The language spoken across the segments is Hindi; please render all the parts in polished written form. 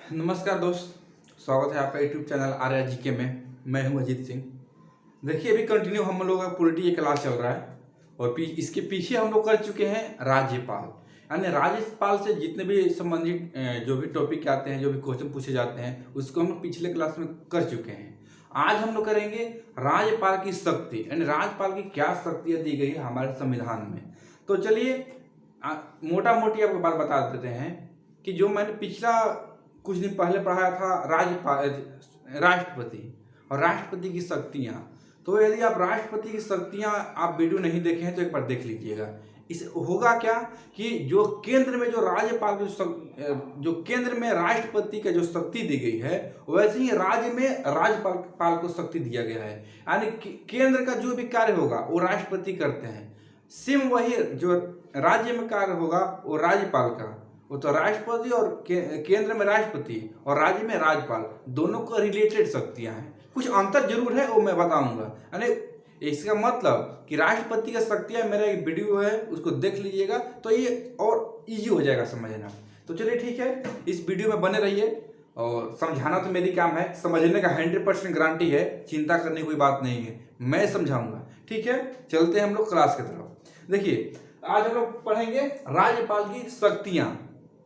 नमस्कार दोस्त, स्वागत है आपका यूट्यूब चैनल आर्या जीके में। मैं हूं अजीत सिंह। देखिए, अभी कंटिन्यू हम लोग का पॉलिटी की क्लास चल रहा है और इसके पीछे हम लोग कर चुके हैं राज्यपाल। यानी राज्यपाल से जितने भी संबंधित जो भी टॉपिक आते हैं, जो भी क्वेश्चन पूछे जाते हैं, उसको हम लोग पिछले क्लास में कर चुके हैं। आज हम लोग करेंगे राज्यपाल की शक्ति, यानी राज्यपाल की क्या शक्तियाँ दी गई है हमारे संविधान में। तो चलिए मोटा मोटी आपको बात बता देते हैं कि जो मैंने पिछला कुछ दिन पहले पढ़ाया था राज्यपाल, राष्ट्रपति और राष्ट्रपति की शक्तियाँ। तो यदि आप राष्ट्रपति की शक्तियाँ आप वीडियो नहीं देखे हैं तो एक बार देख लीजिएगा। इस होगा क्या कि जो केंद्र में जो राज्यपाल जो केंद्र में राष्ट्रपति का जो शक्ति दी गई है, वैसे ही राज्य में राज्यपाल को शक्ति दिया गया है। यानी केंद्र का जो भी कार्य होगा वो राष्ट्रपति करते हैं, सेम वही जो राज्य में कार्य होगा वो राज्यपाल का। वो तो राष्ट्रपति और केंद्र में राष्ट्रपति और राज्य में राज्यपाल, दोनों को रिलेटेड शक्तियां हैं। कुछ अंतर जरूर है, वो मैं बताऊंगा। यानी इसका मतलब कि राष्ट्रपति की शक्तियां, मेरा एक वीडियो है उसको देख लीजिएगा तो ये और इजी हो जाएगा समझना। तो चलिए ठीक है, इस वीडियो में बने रहिए। और समझाना तो मेरी काम है, समझने का 100% गारंटी है, चिंता करने की कोई बात नहीं है, मैं समझाऊंगा। ठीक है, चलते हैं हम लोग क्लास की तरफ। देखिए, आज हम लोग पढ़ेंगे राज्यपाल की शक्तियां।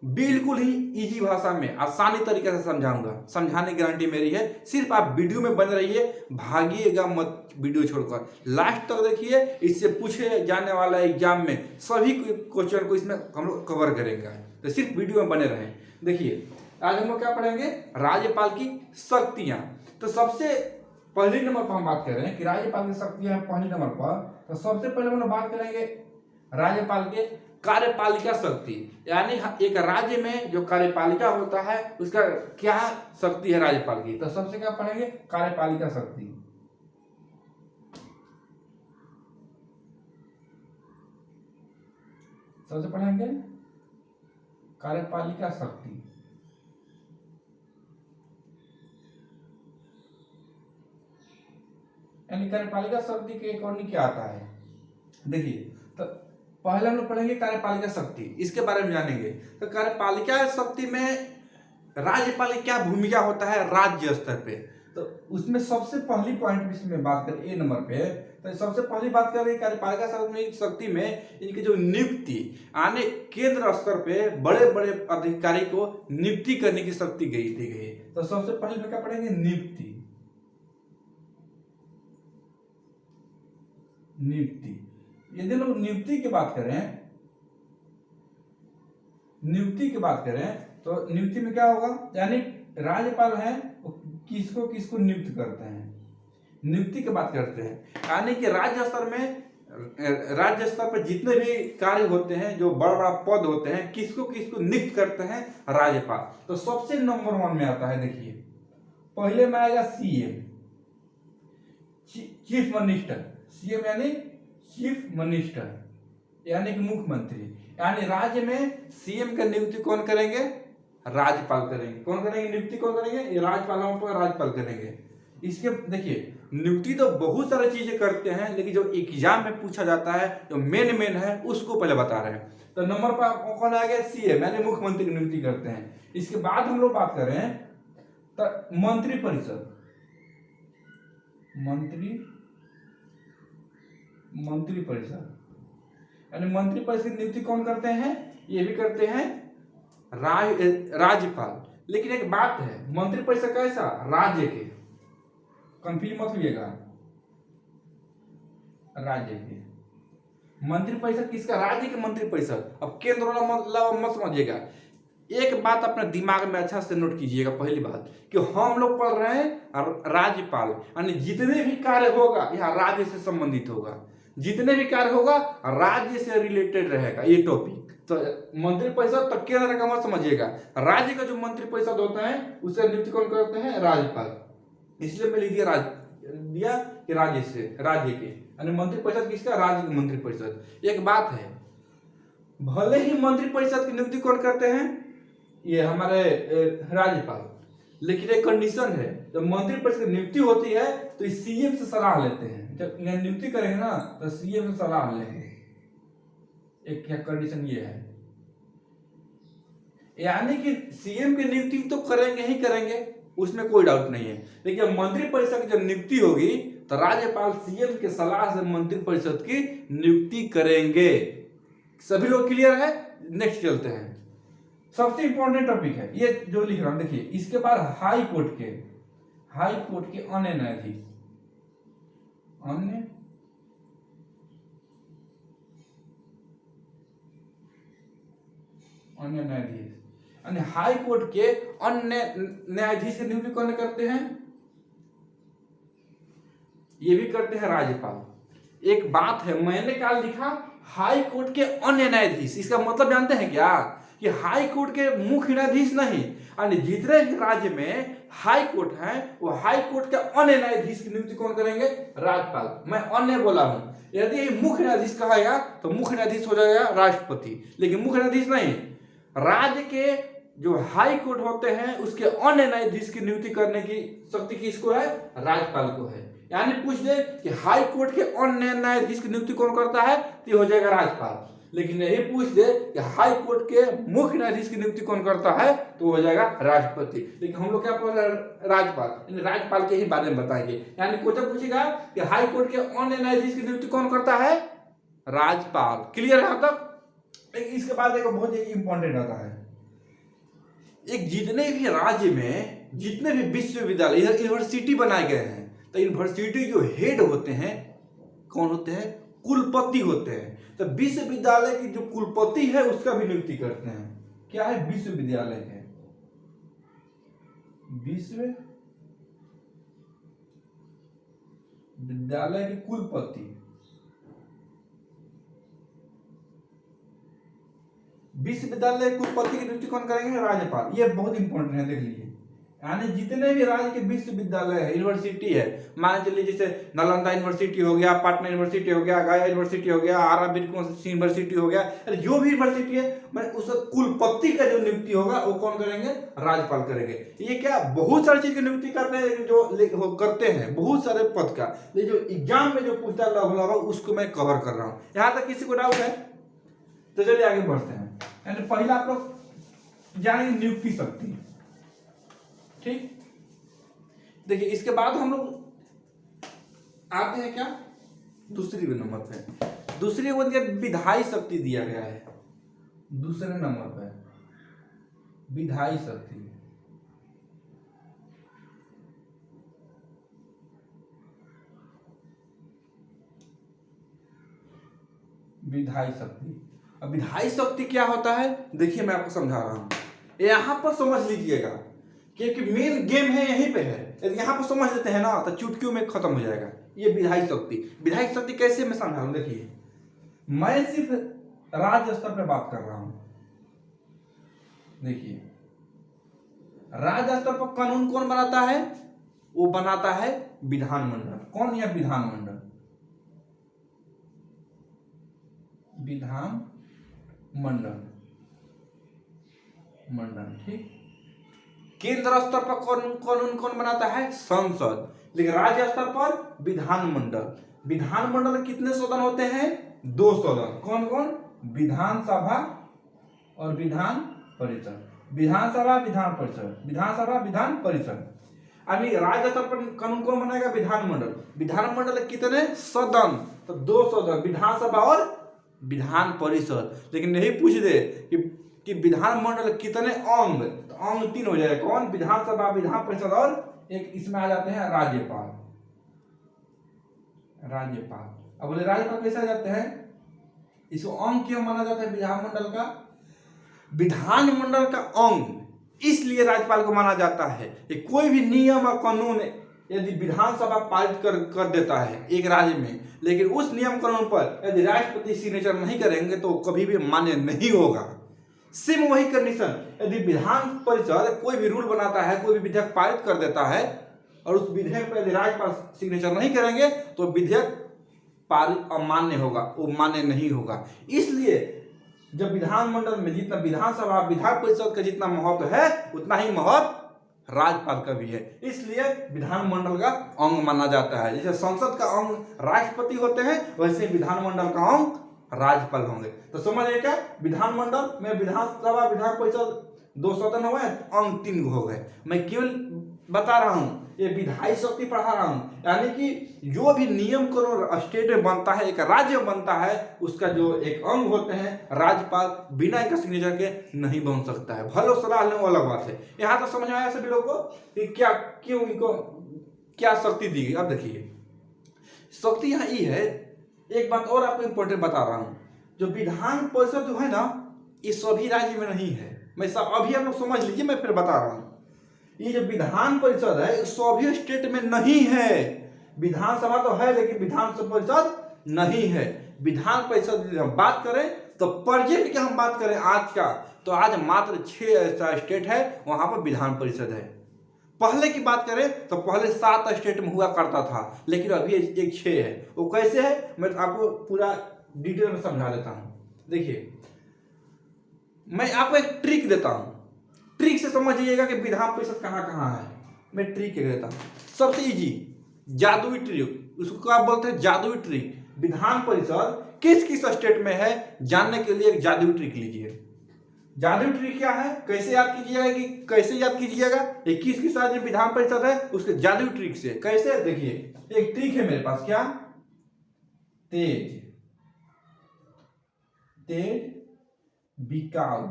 बिल्कुल ही इजी भाषा में आसानी तरीके से समझाऊंगा, समझाने की गारंटी मेरी है। सिर्फ आप वीडियो में बने रहिए, भागिएगा मत वीडियो छोड़कर, लास्ट तक देखिए। इससे पूछे जाने वाला एग्जाम में सभी क्वेश्चन को इसमें हम लोग कवर करेंगे, तो सिर्फ वीडियो में बने रहें। देखिए, आज हम लोग क्या पढ़ेंगे, राज्यपाल की शक्तियां। तो सबसे पहले नंबर पर हम बात कर रहे हैं कि राज्यपाल की शक्तियां पहले नंबर पर। तो सबसे पहले हम लोग बात करेंगे राज्यपाल के कार्यपालिका शक्ति, यानी एक राज्य में जो कार्यपालिका होता है उसका क्या शक्ति है राज्यपाल की। तो सबसे क्या पढ़ेंगे, कार्यपालिका शक्ति। सबसे पढ़ेंगे कार्यपालिका शक्ति। यानी कार्यपालिका शक्ति के अकॉर्डिंग क्या आता है। देखिए, तो पहले हम लोग पढ़ेंगे कार्यपालिका शक्ति, इसके बारे में जानेंगे। तो कार्यपालिका शक्ति में राज्यपाल की क्या भूमिका होता है राज्य स्तर पे। तो उसमें सबसे पहली पॉइंट इसमें बात करें ए नंबर पे, तो सबसे पहली बात करें कार्यपालिका शक्ति में इनकी जो नियुक्ति, यानी केंद्र स्तर पे बड़े बड़े अधिकारी को नियुक्ति करने की शक्ति दी गई। तो सबसे पहले में क्या पढ़ेंगे, नियुक्ति। यदि लोग नियुक्ति की बात करें तो नियुक्ति में क्या होगा, यानी राज्यपाल है वो किसको किसको नियुक्त करते हैं, नियुक्ति की बात करते हैं। यानी कि राज्य स्तर पर जितने भी कार्य होते हैं, जो बड़ा बड़ा पद होते हैं, किसको किसको नियुक्त करते हैं, राज्यपाल। तो सबसे नंबर 1 में आता है, देखिए पहले में आएगा सीएम, चीफ मिनिस्टर। सीएम यानी चीफ मिनिस्टर, यानी कि मुख्यमंत्री। यानी राज्य में सीएम का नियुक्ति कौन करेंगे, राज्यपाल करेंगे। कौन करेंगे नियुक्ति, कौन करेंगे, ये राज्यपालों पर राज्यपाल करेंगे। इसके देखिए, नियुक्ति तो बहुत सारी चीजें करते हैं, लेकिन जो एग्जाम में पूछा जाता है, जो मेन है, उसको पहले बता रहे हैं। तो नंबर पर कौन आ गया, सीएम, यानी मुख्यमंत्री की नियुक्ति करते हैं। इसके बाद हम लोग बात करें तो मंत्रिपरिषद। मंत्रिपरिषद यानी मंत्रिपरिषद की नियुक्ति कौन करते हैं, ये भी करते हैं राज्यपाल। लेकिन एक बात है, मंत्रिपरिषद कैसा, राज्य के, कंफ्यूज मत होइएगा, राज्य के मंत्रिपरिषद किसका, राज्य के मंत्रिपरिषद। अब केंद्र वाला मतलब मत समझिएगा। एक बात अपने दिमाग में अच्छा से नोट कीजिएगा, पहली बात कि हम लोग पढ़ रहे हैं राज्यपाल, यानी जितने भी कार्य होगा यहाँ राज्य से संबंधित होगा, जितने भी कार्य होगा राज्य से रिलेटेड रहेगा ये टॉपिक। तो मंत्रिपरिषद तो केंद्र का मत समझिएगा, राज्य का जो मंत्रिपरिषद होता है उसे नियुक्त कौन करते हैं, राज्यपाल। इसलिए मैं लिख दिया कि राज्य के, यानी मंत्रिपरिषद किसका, राज्य का मंत्रिपरिषद। एक बात है, भले ही मंत्रिपरिषद की नियुक्ति कौन करते हैं, ये हमारे राज्यपाल, लेकिन एक कंडीशन है, जब मंत्रिपरिषद की नियुक्ति होती है तो सीएम से सलाह लेते हैं। जब नियुक्ति करेंगे ना तो सीएम से सलाह लेंगे। एक क्या कंडीशन ये है। यानी कि सीएम की नियुक्ति तो करेंगे ही करेंगे, उसमें कोई डाउट नहीं है। लेकिन मंत्रिपरिषद की जब नियुक्ति होगी तो राज्यपाल सीएम के सलाह से मंत्रिपरिषद की नियुक्ति करेंगे। सभी लोग क्लियर है? नेक्स्ट चलते हैं। सबसे इंपॉर्टेंट टॉपिक है ये जो लिख रहा हूं, देखिए इसके बाद हाई कोर्ट के अन्य न्यायाधीश, अन्य न्यायाधीश यानी हाई कोर्ट के अन्य न्यायाधीश की नियुक्ति कौन करते हैं? ये भी करते हैं राज्यपाल। एक बात है, मैंने क्या लिखा, हाई कोर्ट के अन्य न्यायाधीश, इसका मतलब जानते हैं क्या कि हाई कोर्ट के मुख्य न्यायाधीश नहीं, यानी जितने राज्य में हाई कोर्ट है वो हाई कोर्ट के अन्य न्यायाधीश की नियुक्ति कौन करेंगे? राज्यपाल। मैं अन्य बोला हूं, यदि मुख्य न्यायाधीश कहेगा तो मुख्य न्यायाधीश हो जाएगा राष्ट्रपति, लेकिन मुख्य न्यायाधीश नहीं, राज्य के जो हाई कोर्ट होते हैं उसके अन्य न्यायाधीश की नियुक्ति करने की शक्ति किसको है? राज्यपाल को है। यानी पूछ दे कि हाई कोर्ट के अन्य न्यायाधीश की नियुक्ति कौन करता है, तो हो जाएगा राज्यपाल। लेकिन यही पूछ दे कि हाई कोर्ट के मुख्य न्यायाधीश की नियुक्ति कौन करता है, तो हो जाएगा राष्ट्रपति। लेकिन हम लोग क्या पढ़ रहे हैं? राज्यपाल, राज्यपाल के ही बारे में बताएंगे। यानी क्वेश्चन पूछेगा कि हाई कोर्ट के अन्य न्यायाधीश की नियुक्ति कौन करता है? राज्यपाल। क्लियर है यहां तक? इसके बाद एक बहुत ही इंपॉर्टेंट आता है, एक जितने भी राज्य में जितने भी विश्वविद्यालय यूनिवर्सिटी बनाए गए हैं, तो यूनिवर्सिटी जो हेड होते हैं कौन होते हैं? कुलपति होते हैं। तो विश्वविद्यालय की जो कुलपति है उसका भी नियुक्ति करते हैं। क्या है? विश्वविद्यालय के विश्वविद्यालय के कुलपति, विश्वविद्यालय कुलपति की नियुक्ति कौन करेंगे? राज्यपाल। ये बहुत इंपॉर्टेंट है, देख लीजिए। यानी जितने भी राज्य के विश्वविद्यालय है, यूनिवर्सिटी है, मान चलिए जैसे नालंदा यूनिवर्सिटी हो गया, पटना यूनिवर्सिटी हो गया, गया यूनिवर्सिटी हो गया, आरा यूनिवर्सिटी हो गया, जो भी यूनिवर्सिटी है, मैं उस कुलपति का जो नियुक्ति होगा वो कौन करेंगे? राज्यपाल करेंगे। ये क्या बहुत सारी चीज की नियुक्ति करते हैं, जो करते हैं बहुत सारे पद का, लेकिन जो एग्जाम में जो पूछता है लगभग उसको मैं कवर कर रहा हूँ। यहाँ तक किसी को डाउट है? तो चलिए आगे बढ़ते हैं। यानी पहला आप लोग जानेंगे नियुक्ति शक्ति, ठीक। देखिए इसके बाद हम लोग आते हैं क्या? दूसरी नंबर पे, दूसरी विधायी शक्ति दिया गया है। दूसरे नंबर पे विधायी शक्ति, विधायी शक्ति। अब विधायी शक्ति क्या होता है? देखिए मैं आपको समझा रहा हूं, यहां पर समझ लीजिएगा क्योंकि मेन गेम है यहीं पे है। यदि यहाँ पर समझ लेते हैं ना तो चुटकियों में खत्म हो जाएगा। ये विधायी शक्ति, विधायी शक्ति कैसे मैं समझा रहा हूं, देखिए मैं सिर्फ राज्य स्तर पे बात कर रहा हूं। देखिए राज्य स्तर पर कानून कौन बनाता है? वो बनाता है विधानमंडल। कौन? यह विधानमंडल, मंडल, ठीक। केंद्र स्तर पर कानून कौन बनाता है? संसद। लेकिन राज्य स्तर पर विधानमंडल। विधानमंडल कितने सदन होते हैं? 2 सदन। कौन कौन? विधानसभा और विधान परिषद। विधानसभा विधान परिषद, विधानसभा विधान परिषद। अभी राज्य स्तर पर कानून कौन बनाएगा? विधानमंडल। विधानमंडल कितने सदन? तो 2 सदन, विधानसभा और विधान परिषद। लेकिन यही पूछ दे कि विधानमंडल कितने अंग, तो अंग 3 हो जाएगा। कौन? विधानसभा, विधान परिषद और एक इसमें आ जाते हैं राज्यपाल। अब बोले राज्यपाल कैसे आ जाते हैं? इसको अंग क्यों माना जाता है विधानमंडल का? विधानमंडल का अंग इसलिए राज्यपाल को माना जाता है कि कोई भी नियम और कानून यदि विधानसभा पारित कर देता है एक राज्य में, लेकिन उस नियम कानून पर यदि राष्ट्रपति सिग्नेचर नहीं करेंगे तो कभी भी मान्य नहीं होगा। सेम वही कंडीशन, यदि विधान परिषद कोई भी रूल बनाता है, कोई भी विधेयक पारित कर देता है और उस विधेयक पर यदि राज्यपाल सिग्नेचर नहीं करेंगे तो विधेयक पारित अमान्य होगा, वो मान्य नहीं होगा। इसलिए जब विधानमंडल में जितना विधानसभा, विधान परिषद का जितना महत्व है उतना ही महत्व राज्यपाल का भी है। इसलिए विधानमंडल का अंग माना जाता है। जैसे संसद का अंग राष्ट्रपति होते हैं, वैसे विधानमंडल का अंग राज्यपाल होंगे। तो समझिए क्या? विधानमंडल में विधानसभा, विधान परिषद 2 सदन हो गए, अंग 3 हो गए। मैं केवल बता रहा हूँ, ये विधायी शक्ति पढ़ा रहा हूँ, यानी कि जो भी नियम कानून स्टेट में बनता है, एक राज्य में बनता है, उसका जो एक अंग होते हैं राज्यपाल, बिना इनका सिग्नेचर के नहीं बन सकता है। भले सलाह लेने वो अलग बात है। यहाँ तो समझ में आया सभी लोगों को कि क्या, क्यों इनको क्या शक्ति दी गई। अब देखिए शक्ति यहाँ ये है, एक बात और आपको इंपॉर्टेंट बता रहा हूँ, जो विधान परिषद जो है ना, ये सभी राज्य में नहीं है। मैं सब अभी आप लोग समझ लीजिए, मैं फिर बता रहा हूँ। ये जो विधान परिषद है सभी स्टेट में नहीं है। विधानसभा तो है लेकिन विधान परिषद नहीं है। विधान परिषद जब बात करें तो प्रेजेंट की हम बात करें आज का, तो आज मात्र 6 ऐसा स्टेट है वहां पर विधान परिषद है। पहले की बात करें तो पहले 7 स्टेट में हुआ करता था, लेकिन अभी एक 6 है। वो कैसे है मैं आपको पूरा डिटेल में समझा देता हूँ। देखिए मैं आपको एक ट्रिक देता हूँ, ट्रिक से समझिएगा कि विधान परिषद कहाँ कहाँ है। मैं ट्रिक देता हूँ, सबसे इजी जादुई ट्रिक, उसको क्या बोलते हैं, जादुई ट्रिक। विधान परिषद किस किस स्टेट में है जानने के लिए एक जादुई ट्रिक लीजिए। जादुई ट्रिक क्या है, कैसे याद कीजिएगा, कि कैसे याद कीजिएगा, ये किस किस राज्य में विधान परिषद है उसके जादुई ट्रिक से। कैसे, देखिए एक ट्रिक है मेरे पास, क्या, तेज तेज बिकाऊ,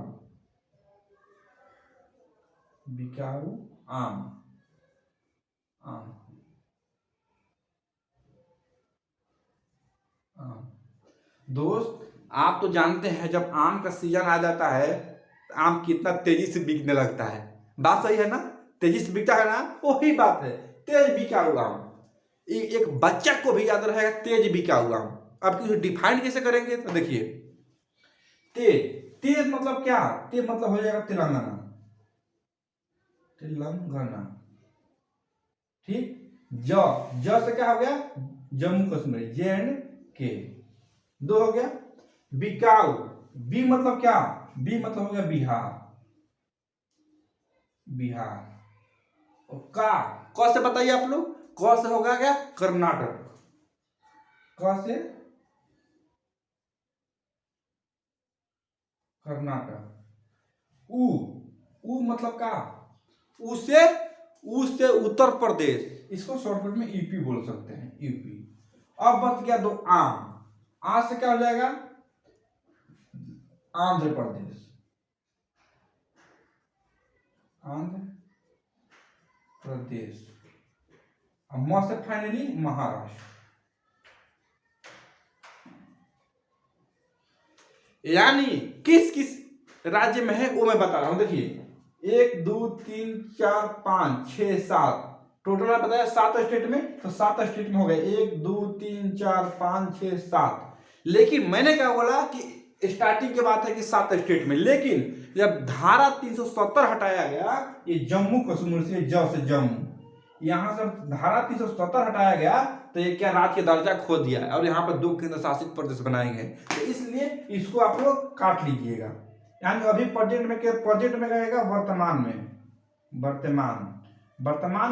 बिकाऊ आम, आम आम। दोस्त आप तो जानते हैं जब आम का सीजन आ जाता है आम कितना तेजी से बिकने लगता है। बात सही है ना, तेजी से बिकता है ना, वही बात है तेज बिकाऊ आम। एक बच्चा को भी याद रहेगा तेज बिकाऊ आम। अब किसी डिफाइन कैसे करेंगे, तो देखिए तेज, तेज मतलब क्या, तेज मतलब हो जाएगा तेलंगाना, तेलंगाना, ठीक। ज से क्या हो गया, जम्मू कश्मीर, JNK, 2 हो गया। बिकाऊ, बी मतलब क्या, बी मतलब हो गया बिहार, बिहार। और क से बताइए आप लोग, क से होगा क्या, कर्नाटक, क से कर्नाटक। उ मतलब क्या, उ से उत्तर प्रदेश, इसको शॉर्टकट में यूपी बोल सकते हैं, यूपी। अब बच गया 2 आम, आ से क्या हो जाएगा, आंध्र प्रदेश, आंध्र प्रदेश। म से फाइनली महाराष्ट्र। यानी किस किस राज्य में है वो मैं बता रहा हूं। देखिए 1 2 3 4 5 6 7 टोटल है बताया 7 स्टेट में, तो 7 स्टेट में हो गए 1 2 3 4 5 6 7। लेकिन मैंने क्या बोला कि स्टार्टिंग की बात है कि 7 स्टेट में, लेकिन जब धारा 370 हटाया गया, ये जम्मू कश्मीर से जम्मू, यहां से धारा 370 हटाया गया तो ये क्या राज्य का दर्जा खो दिया है, और यहाँ पर 2 केंद्र शासित प्रदेश बनाए गए। तो इसलिए इसको आप लोग काट लीजिएगा। यानी अभी प्रेजेंट में कहेगा वर्तमान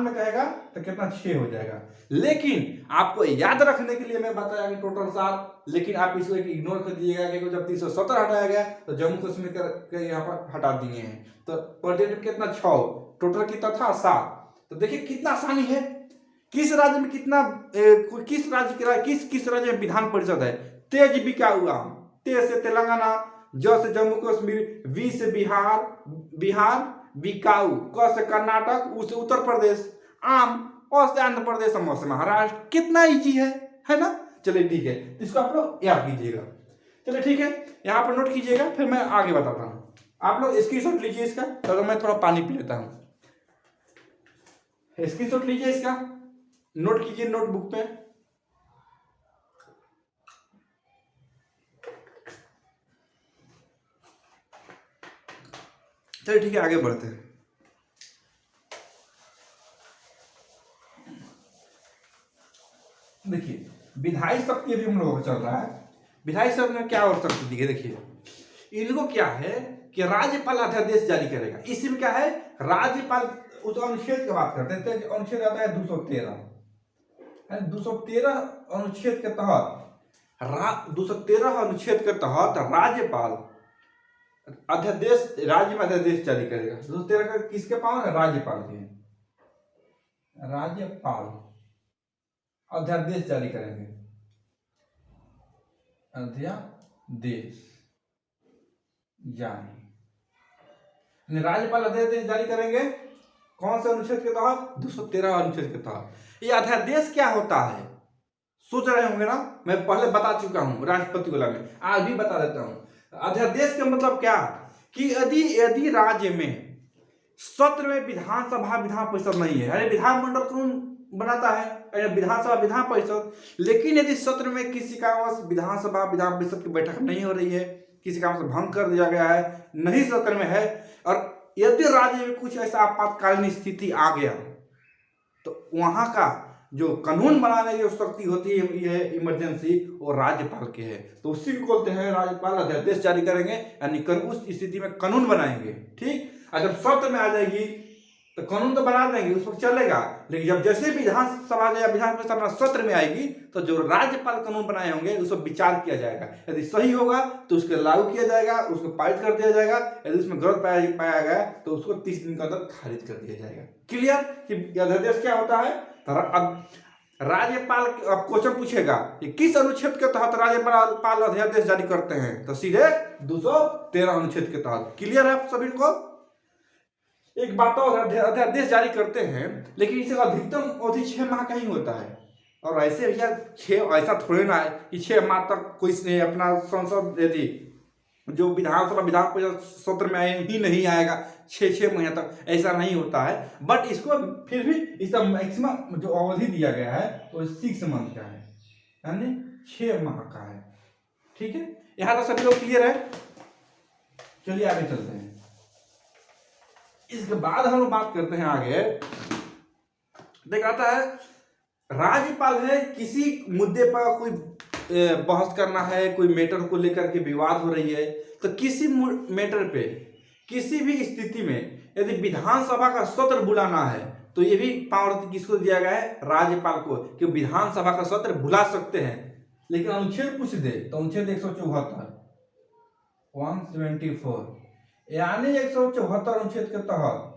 में कहेगा तो कितना 6 हो जाएगा। लेकिन आपको याद रखने के लिए मैं बताया कि टोटल 7, लेकिन आप इसको इग्नोर कर दीजिएगा कि जब 370 हटाया गया तो जम्मू कश्मीर के यहाँ पर हटा दिए हैं, तो प्रेजेंट में कितना 6, टोटल कितना था 7। तो देखिए कितना आसानी है, किस राज्य में कितना किस राज्य में विधान परिषद है। तेज बिकाऊ आम, ते से तेलंगाना, ज से जम्मू कश्मीर, वी से बिहार बिकाऊ, क से कर्नाटक, उ से उत्तर प्रदेश, आम, अ से आंध्र प्रदेश, म से महाराष्ट्र। कितना इजी है ना। चलिए ठीक है, इसको आप लोग याद कीजिएगा। चलिए ठीक है, यहाँ पर नोट कीजिएगा, फिर मैं आगे बताता हूँ। आप लोग स्क्रीनशॉट लीजिए इसका, तो मैं थोड़ा पानी पी लेता हूँ। स्क्रीनशॉट लीजिए इसका, नोट कीजिए नोटबुक पे। चलिए ठीक है, आगे बढ़ते हैं। देखिए विधायी शक्ति अभी हम लोगों का चल रहा है। विधायी शक्ति में क्या और शक्ति दी है, देखिए इनको क्या है कि राज्यपाल अध्यादेश जारी करेगा। इसी में क्या है, राज्यपाल उस अनुच्छेद की बात करते हैं, तो अनुच्छेद आता है 213, 213 अनुच्छेद के तहत 213 अनुच्छेद के तहत राज्यपाल अध्यादेश, राज्य में अध्यादेश जारी करेगा। 213 का किसके पावर है? राज्यपाल के। राज्यपाल अध्यादेश जारी करेंगे, अध्यादेश जारी, राज्यपाल अध्यादेश जारी करेंगे कौन से अनुच्छेद के तहत? 213 अनुच्छेद के तहत। ये अध्यादेश क्या होता है सोच रहे होंगे ना, मैं पहले बता चुका हूं राष्ट्रपति वाला में, आज भी बता देता हूं। अध्यादेश का मतलब क्या कि यदि राज्य में सत्र में विधानसभा विधान परिषद नहीं है, अरे विधानमंडल कानून बनाता है विधानसभा विधान परिषद, लेकिन यदि सत्र में किसी कारणवश विधानसभा विधान परिषद की बैठक नहीं हो रही है, किसी कारण से भंग कर दिया गया है, नहीं सत्र में है, और यदि राज्य में कुछ ऐसा आपातकालीन स्थिति आ गया तो वहां का जो कानून बनाने की शक्ति होती है यह इमरजेंसी और राज्यपाल के है, तो उसी को बोलते हैं राज्यपाल अध्यादेश जारी करेंगे, यानी उस स्थिति में कानून बनाएंगे। ठीक, अगर सत्र में आ जाएगी तो कानून तो बना देंगे, उस वक्त चलेगा, लेकिन जब जैसे विधानसभा या विधान परिषद सत्र में आएगी तो जो राज्यपाल कानून बनाए होंगे उस पर विचार किया जाएगा, यदि सही होगा तो उसको लागू किया जाएगा, उसको पारित कर दिया जाएगा, यदि उसमें गलत पाया गया तो उसको 30 दिन के अंदर खारिज कर दिया जाएगा। क्लियर कि अध्यादेश क्या होता है? राज्यपाल, अब क्वेश्चन पूछेगा कि किस अनुच्छेद के तहत राज्यपाल अध्यादेश जारी करते हैं, तो सीधे 213 अनुच्छेद के तहत। क्लियर है आप सभी को? एक बात और, अध्यादेश जारी करते हैं लेकिन इसे अधिकतम अवधि 6 माह का ही होता है, और ऐसे भैया 6 ऐसा थोड़े ना है कि 6 माह तक कोई अपना संसद यदि जो विधानसभा विधान परिषद सत्र में ही नहीं आएगा 6 महीने तक, ऐसा नहीं होता है। बट इसको फिर भी इसका मैक्सिमम जो अवधि दिया गया है वो 6 मंथ का है, यानी 6 माह का है। ठीक है, यहाँ तक सभी लोग क्लियर है? चलिए आगे चलते हैं। इसके बाद हम लोग बात करते हैं आगे, देख आता है राज्यपाल है, किसी मुद्दे पर कोई बहस करना है, कोई मैटर को लेकर के विवाद हो रही है, तो किसी मैटर पे किसी भी स्थिति में यदि विधानसभा का सत्र बुलाना है तो ये भी पावर किसको दिया गया है? राज्यपाल को, कि विधानसभा का सत्र बुला सकते हैं। लेकिन अनुच्छेद पूछ दे तो अनुच्छेद 174 174 यानी 174 अनुच्छेद के तहत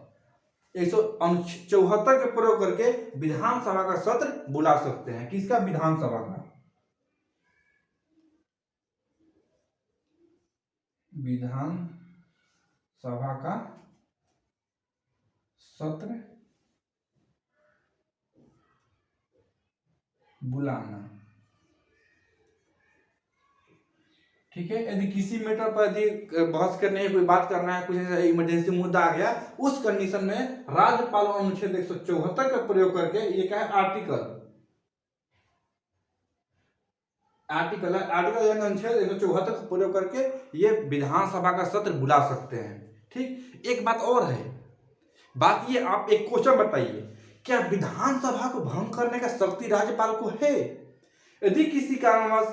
174 के प्रयोग करके विधानसभा का सत्र बुला सकते हैं। किसका? विधानसभा का। विधान सभा का सत्र बुलाना। ठीक है, यदि किसी मैटर पर यदि बहस करनी है, कोई बात करना है, कुछ ऐसा इमरजेंसी मुद्दा आ गया, उस कंडीशन में राज्यपाल अनुच्छेद 174 का प्रयोग करके, ये क्या है? आर्टिकल अनुच्छेद 174 का प्रयोग करके ये विधानसभा का सत्र बुला सकते हैं। ठीक, एक बात और है, बात ये, आप एक क्वेश्चन बताइए, क्या विधानसभा को भंग करने का शक्ति राज्यपाल को है? यदि किसी कारणवश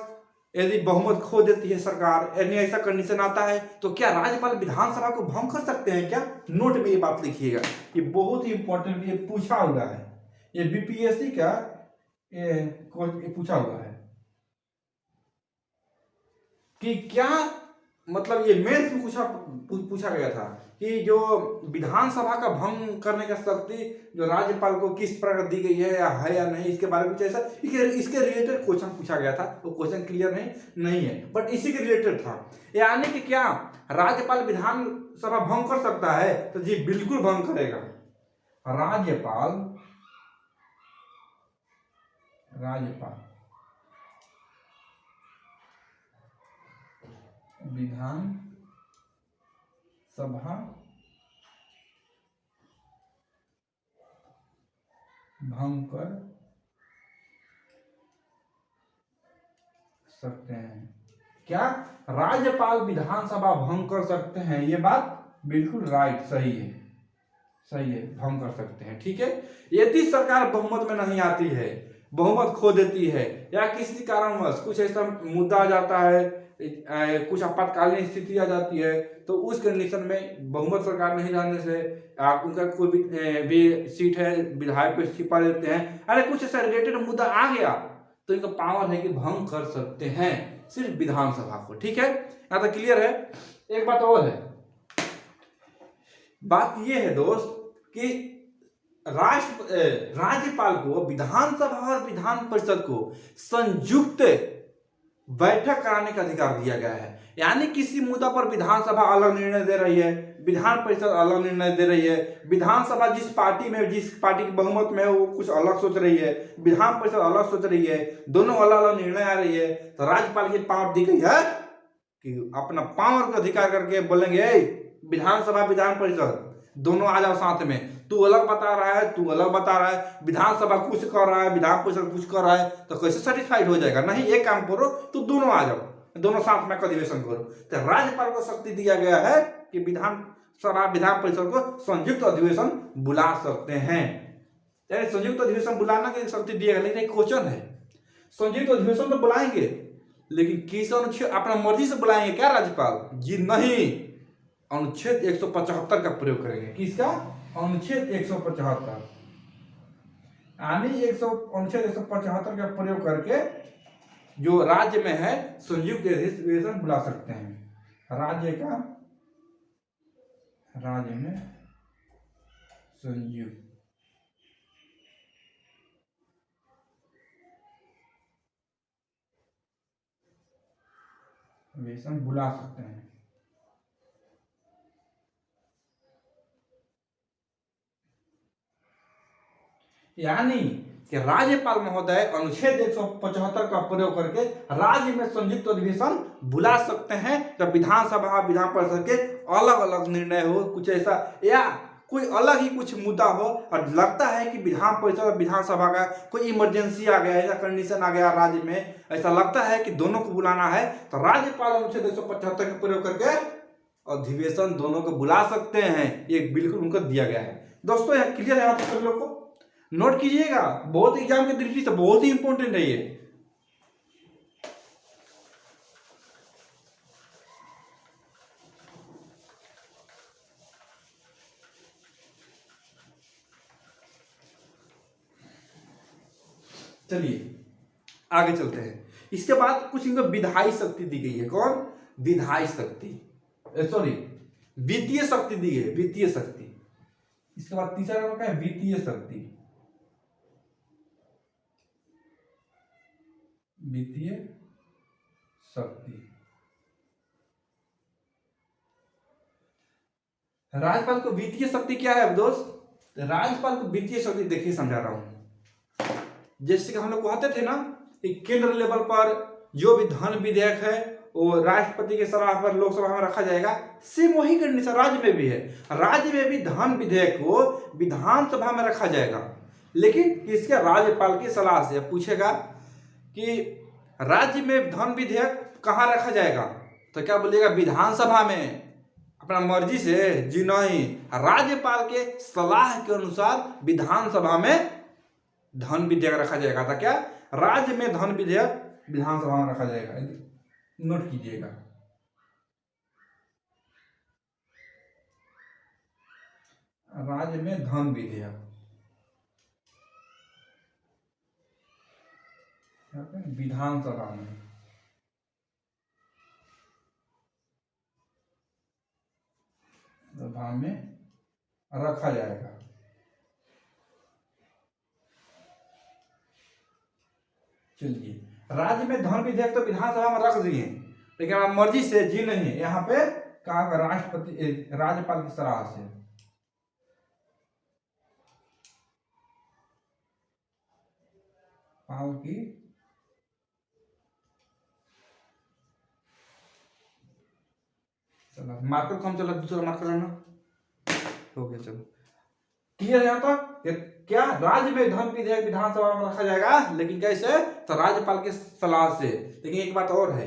यदि बहुमत खो देती है सरकार, यानी ऐसा कंडीशन आता है, तो क्या राज्यपाल विधानसभा को भंग कर सकते हैं क्या? नोट में ये बात लिखिएगा, ये बहुत ही इंपॉर्टेंट, ये पूछा हुआ है, ये बीपीएससी का ये पूछा हुआ है कि क्या मतलब, ये मेंस में पूछा गया था कि जो विधानसभा का भंग करने का शक्ति जो राज्यपाल को किस प्रकार दी गई है या नहीं, इसके बारे में कुछ ऐसा इसके रिलेटेड क्वेश्चन पूछा गया था। वो क्वेश्चन क्लियर नहीं है, बट इसी के रिलेटेड था, यानी कि क्या राज्यपाल विधानसभा भंग कर सकता है? तो जी बिल्कुल भंग करेगा। राज्यपाल विधान सभा भंग कर सकते हैं। क्या राज्यपाल विधानसभा भंग कर सकते हैं? ये बात बिल्कुल राइट, सही है, भंग कर सकते हैं। ठीक है, यदि सरकार बहुमत में नहीं आती है, बहुमत खो देती है, या किसी कारणवश कुछ ऐसा मुद्दा आ जाता है, कुछ आपातकालीन स्थिति आ जाती है, तो उस कंडीशन में बहुमत सरकार नहीं रहने से उनका कोई भी सीट है, विधायक को इस्तीफा देते हैं, अरे कुछ ऐसा रिलेटेड मुद्दा आ गया तो इनका पावर है कि भंग कर सकते हैं सिर्फ विधानसभा को। ठीक है, यहाँ तक क्लियर है? एक बात और है, बात ये है दोस्त कि राज्यपाल को विधानसभा और विधान परिषद को संयुक्त बैठक कराने का अधिकार दिया गया है। यानी किसी मुद्दा पर विधानसभा अलग निर्णय दे रही है, विधान परिषद अलग निर्णय दे रही है, विधानसभा जिस पार्टी की बहुमत में है वो कुछ अलग सोच रही है, विधान परिषद अलग सोच रही है, दोनों अलग अलग निर्णय आ रही है, तो राज्यपाल की पावर दी गई है कि अपना पावर का अधिकार करके बोलेंगे विधानसभा विधान परिषद दोनों आ जाओ साथ में, तू अलग बता रहा है, तू अलग बता रहा है, विधानसभा कुछ कर रहा है, विधान परिषद कुछ कर रहा है, तो कैसे सेटिस्फाइड हो जाएगा? नहीं, एक काम करो, तू दोनों आ जाओ, दोनों साथ में अधिवेशन करो। तो राज्यपाल को शक्ति दिया गया है कि विधानसभा विधान परिषद को संयुक्त अधिवेशन बुला सकते हैं। यानी संयुक्त अधिवेशन बुलाना की शक्ति दिया गया, लेकिन एक क्वेश्चन है, संयुक्त अधिवेशन तो बुलाएंगे लेकिन किस अनुच्छेद अपना मर्जी से बुलाएंगे क्या राज्यपाल जी? नहीं, अनुच्छेद 175 का प्रयोग करेंगे। किसका? अनुच्छेद 175, यानी अनुच्छेद 175 का प्रयोग करके जो राज्य में है संयुक्त अधिवेशन बुला सकते हैं। राज्य में संयुक्त अधिवेशन बुला सकते हैं। यानी कि राज्यपाल महोदय अनुच्छेद 175 का प्रयोग करके राज्य में संयुक्त अधिवेशन बुला सकते हैं जब विधानसभा विधान परिषद के अलग अलग निर्णय हो, कुछ ऐसा या कोई अलग ही कुछ मुद्दा हो और लगता है कि विधान परिषद और विधानसभा का कोई इमरजेंसी आ गया, ऐसा कंडीशन आ गया राज्य में, ऐसा लगता है कि दोनों को बुलाना है, तो राज्यपाल अनुच्छेद 175 का प्रयोग करके अधिवेशन दोनों को बुला सकते हैं। ये बिल्कुल उनको दिया गया है। दोस्तों यहाँ क्लियर है? आप सब लोग को नोट कीजिएगा, बहुत एग्जाम की दृष्टि से बहुत ही इंपॉर्टेंट है ये। चलिए आगे चलते हैं। इसके बाद कुछ इनको विधायी शक्ति दी गई है। कौन? विधायी शक्ति, सॉरी वित्तीय शक्ति दी है, वित्तीय शक्ति। इसके बाद तीसरा नंबर का है वित्तीय शक्ति। वित्तीय शक्ति राज्यपाल को वित्तीय शक्ति क्या है दोस्त? राज्यपाल को वित्तीय शक्ति देखिए समझा रहा हूं। जैसे कि हम लोग कहते थे ना कि केंद्र लेवल पर जो भी धन विधेयक है वो राष्ट्रपति के सलाह पर लोकसभा में रखा जाएगा, सेम वही कंडीशन राज्य में भी है। राज्य में भी धन विधेयक को विधानसभा में रखा जाएगा, लेकिन किसके? राज्यपाल की सलाह से। पूछेगा कि राज्य में धन विधेयक कहाँ रखा जाएगा, तो क्या बोलिएगा? विधानसभा में। अपना मर्जी से? जी नहीं, राज्यपाल के सलाह के अनुसार विधानसभा में धन विधेयक रखा जाएगा। था क्या? राज्य में धन विधेयक विधानसभा में रखा जाएगा। नोट कीजिएगा। राज्य में धन विधेयक विधानसभा में रखा जाएगा। चलिए, राज्य में धन विधेयक तो विधानसभा में रख दिए, लेकिन आप मर्जी से जी नहीं, यहाँ पे कहा राष्ट्रपति राज्यपाल की सलाह से। पावर की सलाह। मार्कर कम चला, दूसरा मार्कर लेना हो गया। चलो क्लियर है यहाँ तक? क्या राज्य में धन विधेयक विधानसभा में रखा जाएगा, लेकिन कैसे? तो राज्यपाल की सलाह से। लेकिन एक बात और है,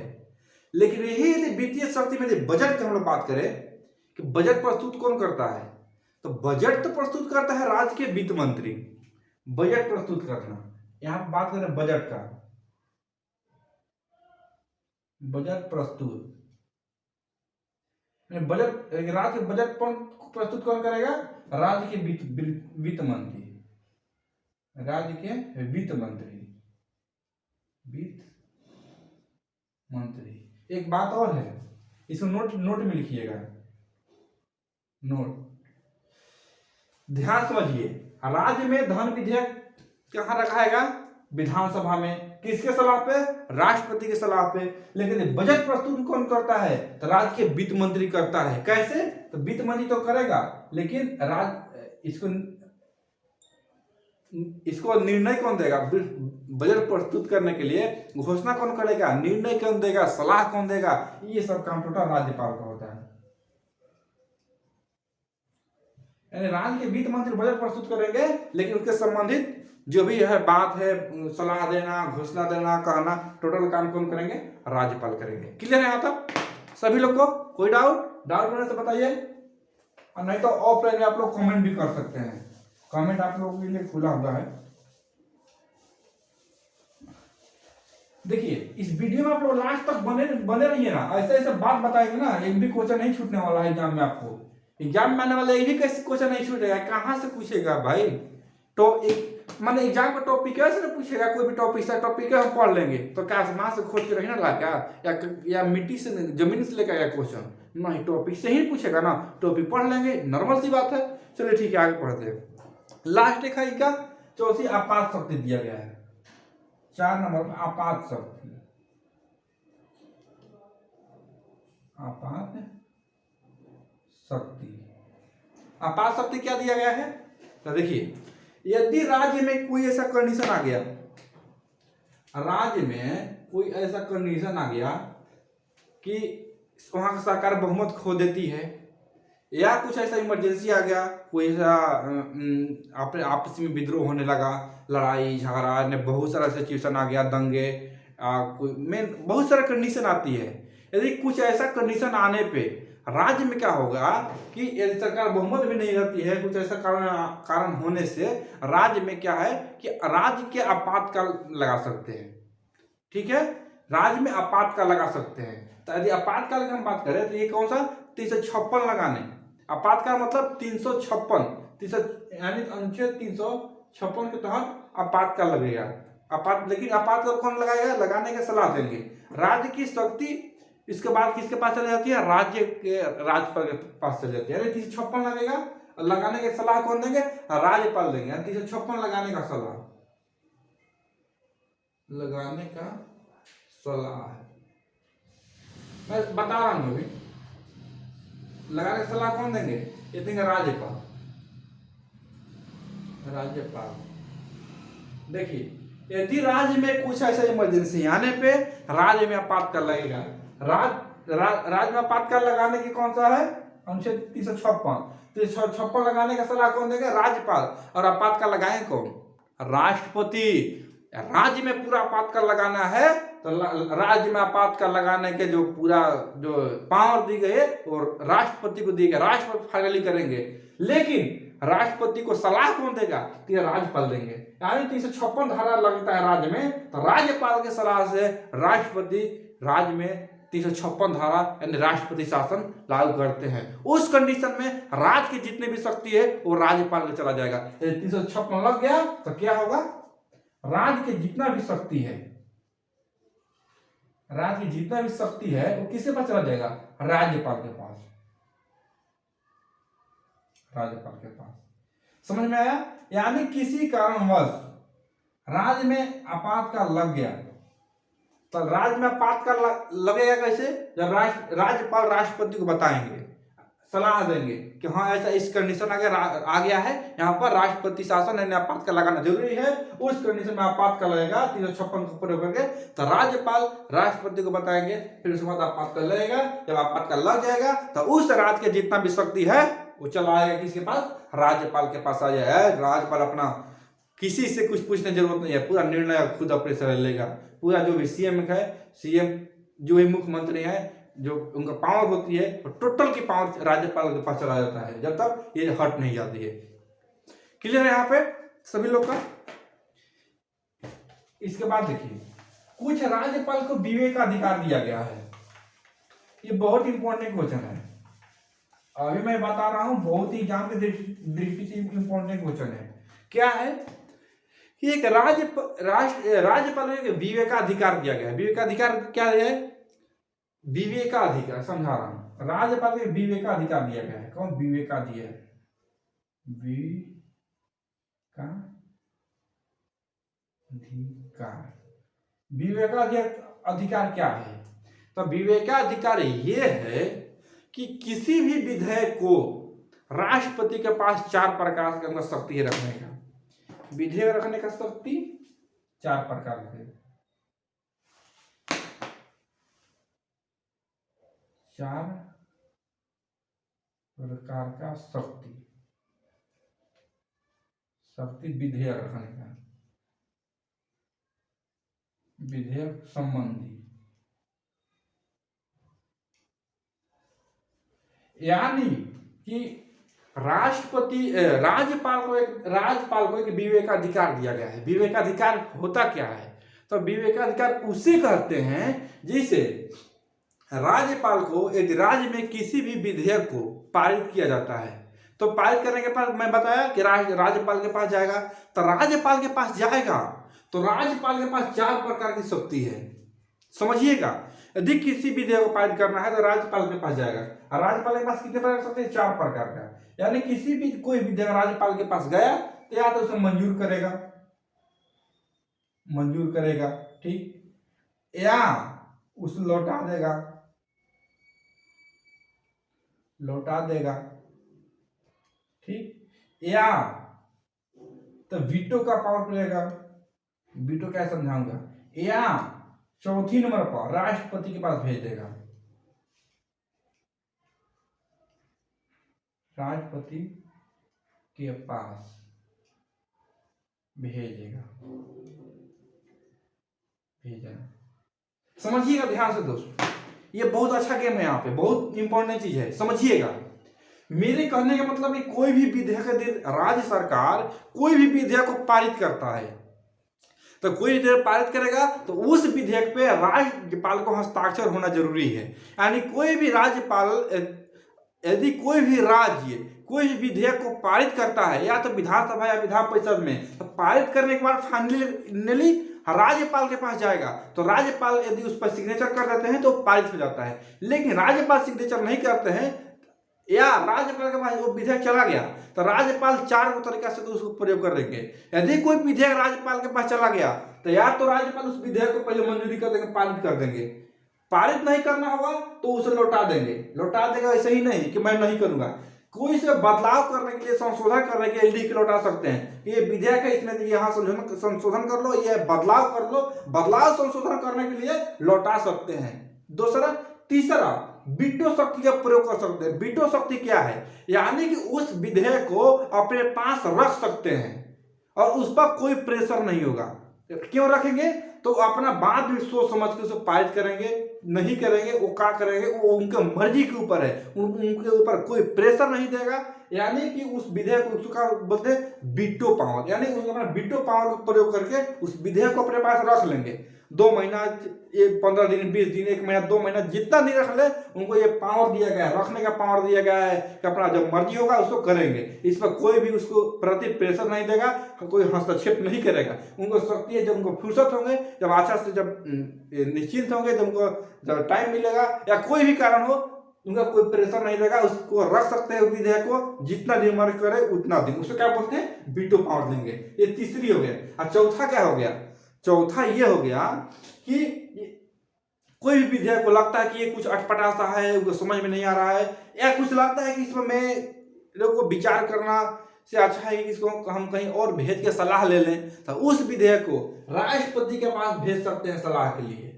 लेकिन यही वित्तीय शक्ति में बजट की हम लोग बात करें कि बजट प्रस्तुत कौन करता है, तो बजट तो प्रस्तुत करता है राज्य के वित्त मंत्री। बजट प्रस्तुत करना, यहां बात करें बजट का, बजट प्रस्तुत, बजट राज्य के बजट प्रस्तुत कौन करेगा? राज्य के वित्त मंत्री, राज्य के वित्त मंत्री, वित्त मंत्री। एक बात और है, इसको नोट में लिखिएगा। नोट ध्यान समझिए, राज्य में धन विधेयक कहाँ रखाएगा? विधानसभा में। किसके सलाह पे? राष्ट्रपति की सलाह पे। लेकिन बजट प्रस्तुत कौन करता है? तो राज्य के वित्त मंत्री करता है। कैसे? तो वित्त मंत्री तो करेगा, लेकिन इसको निर्णय कौन देगा? बजट प्रस्तुत करने के लिए घोषणा कौन करेगा? निर्णय कौन देगा? सलाह कौन देगा? ये सब काम टोटल राज्यपाल का होता है। यानी राज्य के वित्त मंत्री बजट प्रस्तुत करेंगे, लेकिन उसके संबंधित जो भी है बात है, सलाह देना, घोषणा देना, कहना, टोटल काम कौन करेंगे? राज्यपाल करेंगे। क्लियर है यहाँ तक सभी लोग को? कोई डाउट होने से बताइए, और नहीं तो ऑफलाइन में आप लोग कमेंट भी कर सकते हैं। कमेंट आप लोगों के लिए खुला हुआ है। देखिए, इस वीडियो में आप लोग लास्ट तक बने रहिए ना। ऐसे बात बताएंगे ना, एक भी क्वेश्चन नहीं छूटने वाला है एग्जाम में। आपको एग्जाम में आने वाला एक भी कैसे क्वेश्चन नहीं छूटेगा? कहाँ से पूछेगा भाई? तो एक माने एग्जाम का टॉपिक कैसे ना पूछेगा? कोई भी टॉपिक से टॉपिक हम पढ़ लेंगे तो क्या आसमान से खोज के रही ना ला क्या, या मिट्टी से जमीन से लेकर आया क्वेश्चन? नहीं, टॉपिक से ही पूछेगा ना। टॉपिक पढ़ लेंगे, नॉर्मल सी बात है। चलिए ठीक है, आगे पढ़ते हैं। लास्ट एक है क्या? चौथी आपात शक्ति दिया गया है 4 नंबर में। आपात शक्ति, आपात शक्ति, आपात शक्ति क्या दिया गया है? तो देखिए, यदि राज्य में कोई ऐसा कंडीशन आ गया, राज्य में कोई ऐसा कंडीशन आ गया कि वहां का सरकार बहुमत खो देती है, या कुछ ऐसा इमरजेंसी आ गया, कोई ऐसा आपस में विद्रोह होने लगा, लड़ाई झगड़ा ने बहुत सारा सिचुएशन आ गया, दंगे, बहुत सारा कंडीशन आती है। यदि कुछ ऐसा कंडीशन आने पे राज्य में क्या होगा कि यदि सरकार बहुमत भी नहीं रहती है, कुछ ऐसा कारण होने से राज्य में क्या है कि राज्य के आपातकाल लगा सकते हैं। ठीक है, राज्य में आपातकाल लगा सकते हैं। तो यदि आपातकाल की हम बात करें तो ये कौन सा? 356 लगाने। आपातकाल मतलब 356, यानी अनुच्छेद 356 के तहत आपातकाल लगेगा। लेकिन आपातकाल कौन लगाएगा? लगाने की सलाह देंगे। राज्य की शक्ति इसके बाद किसके पास चली जाती है? राज्यपाल के पास चली जाती है। यानी 356 लगेगा, लगाने की सलाह कौन देंगे? राज्यपाल देंगे। 356 लगाने का सलाह, लगाने का सलाह है, मैं बता रहा हूं। अभी लगाने की सलाह कौन देंगे? ये देंगे राज्यपाल। देखिए, यदि राज्य में कुछ ऐसा इमरजेंसी आने पे राज्य में आपातकाल लगेगा। राज्य में आपातकाल लगाने की कौन सा है? अनुच्छेद 356 लगाने का सलाह कौन देगा? राज्यपाल। और आपातकाल लगाएंगे कौन? राष्ट्रपति। राज्य में पूरा आपातकाल लगाना है तो राज्य में आपातकाल लगाने के जो पावर दी गई है और राष्ट्रपति को दी गई। राष्ट्रपति फाइनली करेंगे, लेकिन राष्ट्रपति को सलाह कौन देगा? तो राज्यपाल देंगे। यानी 356 धारा लगता है राज्य में, तो राज्यपाल के सलाह से राष्ट्रपति राज्य में 356 धारा यानी राष्ट्रपति शासन लागू करते हैं। उस कंडीशन में राज्य की जितनी भी शक्ति है वो राज्यपाल को चला जाएगा। यदि 356 लग गया तो क्या होगा? राज्य की जितना भी शक्ति है, वो किसके पास चला जाएगा? राज्यपाल के पास। समझ में आया? यानी किसी कारणवश राज्य में आपातकाल लग गया तो राज्य में आपातकाल लगेगा कैसे? जब राज्यपाल राष्ट्रपति को बताएंगे, सलाह देंगे कि हाँ ऐसा इस कंडीशन आ गया है, यहाँ पर राष्ट्रपति शासन यानी आपातकाल लगाना जरूरी है। उस कंडीशन में आपातकाल लगेगा 356 को प्रयोग करके, तो राज्यपाल राष्ट्रपति को बताएंगे, फिर उसके बाद आपातकाल लगेगा। जब आपातकाल लग जाएगा तो उस राज्य के जितना भी शक्ति है वो चला आएगा किसके पास? राज्यपाल के पास आ जाएगा। राज्यपाल अपना किसी से कुछ पूछने की जरूरत नहीं है, पूरा निर्णय खुद अपने से लेगा। पूरा जो भी सीएम जो भी मुख्यमंत्री है, जो उनका पावर होती है, टोटल की पावर राज्यपाल के पास चला जाता है, जब तक ये हट नहीं जाती है। क्लियर है यहाँ पे सभी लोग का? इसके बाद देखिए, कुछ राज्यपाल को विवेकाधिकार दिया गया है। ये बहुत इंपॉर्टेंट क्वेश्चन है, अभी मैं बता रहा हूं, बहुत ही एग्जाम के दृष्टि से इंपॉर्टेंट क्वेश्चन है। क्या है कि एक राज्यपाल को विवेकाधिकार दिया गया है। विवेकाधिकार क्या है? विवेकाधिकार समझा रहा हूं। राज्यपाल को विवेकाधिकार दिया गया है। कौन विवेकाधिकार? विवेकाधिकार। विवेकाधिकार क्या है? तो विवेकाधिकार ये है कि किसी भी विधेयक को राष्ट्रपति के पास 4 प्रकार का शक्ति रखने का, विधेयक रखने का शक्ति 4 प्रकार के, 4 प्रकार का शक्ति विधेयक रखने का, विधेयक संबंधी। यानी कि राज्यपाल को एक विवेकाधिकार दिया गया है। विवेकाधिकार होता क्या है? तो विवेकाधिकार उसे कहते हैं जिसे राज्यपाल को यदि राज्य में किसी भी विधेयक को पारित किया जाता है तो पारित करने के बाद मैं बताया कि राज्यपाल के पास जाएगा, तो राज्यपाल के पास जाएगा तो राज्यपाल के पास 4 प्रकार की शक्ति है, समझिएगा। यदि किसी विधेयक को पारित करना है तो राज्यपाल के पास जाएगा, और राज्यपाल के पास कितने प्रकार की शक्ति है? 4 प्रकार का। यानी किसी भी कोई विधेयक राज्यपाल के पास गया तो या तो उसे मंजूर करेगा, ठीक, या उसे लौटा देगा, ठीक, या तो वीटो का पावर मिलेगा। वीटो क्या समझाऊंगा। या चौथी नंबर पर राष्ट्रपति के पास भेज देगा, राष्ट्रपति के पास भेजेगा। समझिएगा ध्यान से दोस्तों, ये बहुत अच्छा गेम है, यहाँ पे बहुत इंपॉर्टेंट चीज है, समझिएगा। मेरे कहने का मतलब कि कोई भी विधेयक राज्य सरकार कोई भी विधेयक को पारित करता है तो कोई विधेयक पारित करेगा तो उस विधेयक पे राज्यपाल को हस्ताक्षर होना जरूरी है। यानी कोई भी राज्यपाल यदि कोई भी राज्य कोई भी विधेयक को पारित करता है या तो विधानसभा या विधान परिषद में, तो पारित करने के बाद फाइनली राज्यपाल के पास जाएगा, तो राज्यपाल यदि उस पर सिग्नेचर कर देते हैं तो पारित हो जाता है। लेकिन राज्यपाल सिग्नेचर नहीं करते हैं या राज्यपाल के पास वो विधेयक चला गया तो राज्यपाल 4 तरीका से उसको प्रयोग कर देंगे। यदि कोई विधेयक राज्यपाल के पास चला गया तो या तो राज्यपाल उस विधेयक को पहले मंजूरी कर देंगे, पारित कर देंगे, पारित नहीं करना होगा तो उसे लौटा देगा। ऐसे ही नहीं कि मैं नहीं करूंगा, कोई से बदलाव करने के लिए, संशोधन करने के लिए लिख के लौटा सकते हैं कि ये विधेयक है, इसमें यहाँ संशोधन कर लो, ये बदलाव कर लो, बदलाव संशोधन करने के लिए लौटा सकते हैं। तीसरा वीटो शक्ति का प्रयोग कर सकते हैं। वीटो शक्ति क्या है? यानी कि उस विधेयक को अपने पास रख सकते हैं और उस पर कोई प्रेशर नहीं होगा। क्यों रखेंगे? तो अपना बाद में सोच समझ के उसको पारित करेंगे, नहीं करेंगे, वो क्या करेंगे वो उनके मर्जी के ऊपर है, उनके ऊपर कोई प्रेशर नहीं देगा। यानी कि उस विधेयक को उसका बोलते हैं वीटो पावर, यानी अपना वीटो पावर का प्रयोग करके उस विधेयक को अपने पास रख लेंगे। 2 महीना, 15 दिन, 20 दिन, 1 महीना, 2 महीना, जितना दिन रख ले उनको ये पावर दिया गया है, रखने का पावर दिया गया है कि अपना जब मर्जी होगा उसको करेंगे। इस पर कोई भी उसको प्रति प्रेशर नहीं देगा, कोई हस्तक्षेप नहीं करेगा। उनको शक्ति है, जब उनको फुर्सत होंगे, जब अच्छा से जब निश्चिंत होंगे, जब उनको जब टाइम मिलेगा या कोई भी कारण हो, उनका कोई प्रेशर नहीं देगा, उसको रख सकते हैं विधेयक को, जितना दिन मर्ज करे उतना दिन, उसको क्या बोलते हैं? वीटो पावर देंगे। ये तीसरी हो गया। और चौथा क्या हो गया? चौथा ये हो गया कि कोई भी विधेयक को लगता है कि ये कुछ अटपटा सा है, उनको समझ में नहीं आ रहा है, या कुछ लगता है कि इसमें मैं लोग को विचार करना से अच्छा है कि इसको हम कहीं और भेज के सलाह ले लें, तो उस विधेयक को राष्ट्रपति के पास भेज सकते हैं सलाह के लिए।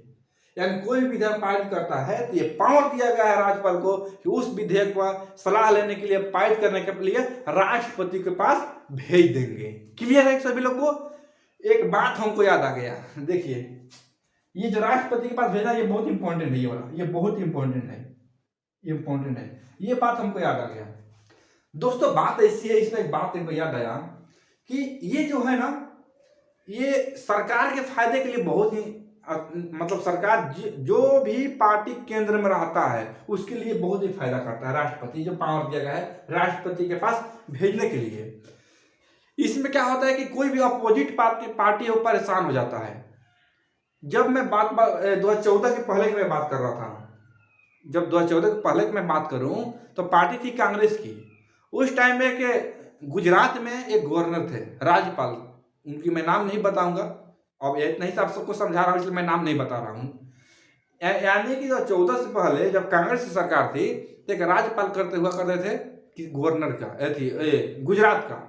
यानी कोई विधेयक पारित करता है तो ये पावर दिया गया है राज्यपाल को कि उस विधेयक पर सलाह लेने के लिए, पारित करने के लिए राष्ट्रपति के पास भेज देंगे। क्लियर है सभी लोग को? एक बात हमको याद आ गया, देखिए ये जो राष्ट्रपति के पास भेजना, ये बहुत इंपॉर्टेंट है, ये वाला ये बहुत इंपॉर्टेंट है, ये बात हमको याद आ गया। दोस्तों बात ऐसी है, इसमें एक बात हमको याद आया कि ये जो है ना, ये सरकार के फायदे के लिए बहुत ही, मतलब सरकार जो भी पार्टी केंद्र में रहता है उसके लिए बहुत ही फायदा करता है। राष्ट्रपति जो पावर दिया गया है राष्ट्रपति के पास भेजने के लिए, इसमें क्या होता है कि कोई भी अपोजिट पार्टी हो परेशान हो जाता है। जब मैं 2014 के पहले की मैं बात कर रहा था, जब 2014 के पहले की मैं बात करूं तो पार्टी थी कांग्रेस की। उस टाइम में के गुजरात में एक गवर्नर थे, राज्यपाल, उनकी मैं नाम नहीं बताऊंगा, अब इतना ही आप सबको समझा रहा हूँ इसलिए मैं नाम नहीं बता रहा हूँ। यानी कि 14 से पहले जब कांग्रेस की सरकार थी तो एक राज्यपाल करते थे कि गवर्नर का गुजरात का।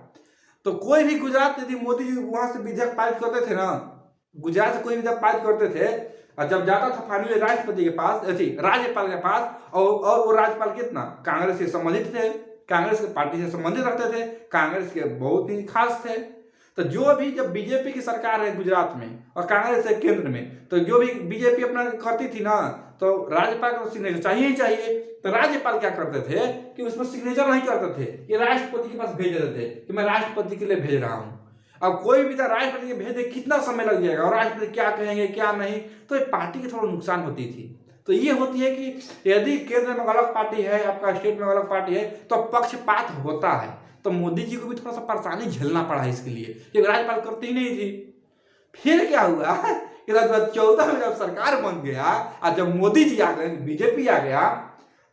तो कोई भी गुजरात यदि मोदी जी वहां से विधेयक पारित करते थे ना, गुजरात से कोई विधेयक पारित करते थे और जब जाता था फाइनली राष्ट्रपति के पास, राज्यपाल के पास, और वो राज्यपाल कितना कांग्रेस से संबंधित थे, कांग्रेस की पार्टी से संबंधित रहते थे, कांग्रेस के बहुत ही खास थे। तो जो भी जब बीजेपी की सरकार है गुजरात में और कांग्रेस है केंद्र में, तो जो भी बीजेपी अपना करती थी ना, तो राज्यपाल को सिग्नेचर चाहिए ही चाहिए। तो राज्यपाल क्या करते थे कि उसमें सिग्नेचर नहीं करते थे, ये राष्ट्रपति के पास भेज देते थे कि मैं राष्ट्रपति के लिए भेज रहा हूँ। अब कोई भी राष्ट्रपति के भेजे कितना समय लग जाएगा और राष्ट्रपति क्या कहेंगे क्या नहीं, तो ये पार्टी की थोड़ा नुकसान होती थी। तो ये होती है कि यदि केंद्र में अलग पार्टी है, आपका स्टेट में अलग पार्टी है, तो पक्षपात होता है। तो मोदी जी को भी थोड़ा सा परेशानी झेलना पड़ा है इसके लिए, क्योंकि राज्यपाल करती ही नहीं थी। फिर क्या हुआ कि 2014 में जब सरकार बन गया और जब मोदी जी आ गए, बीजेपी आ गया,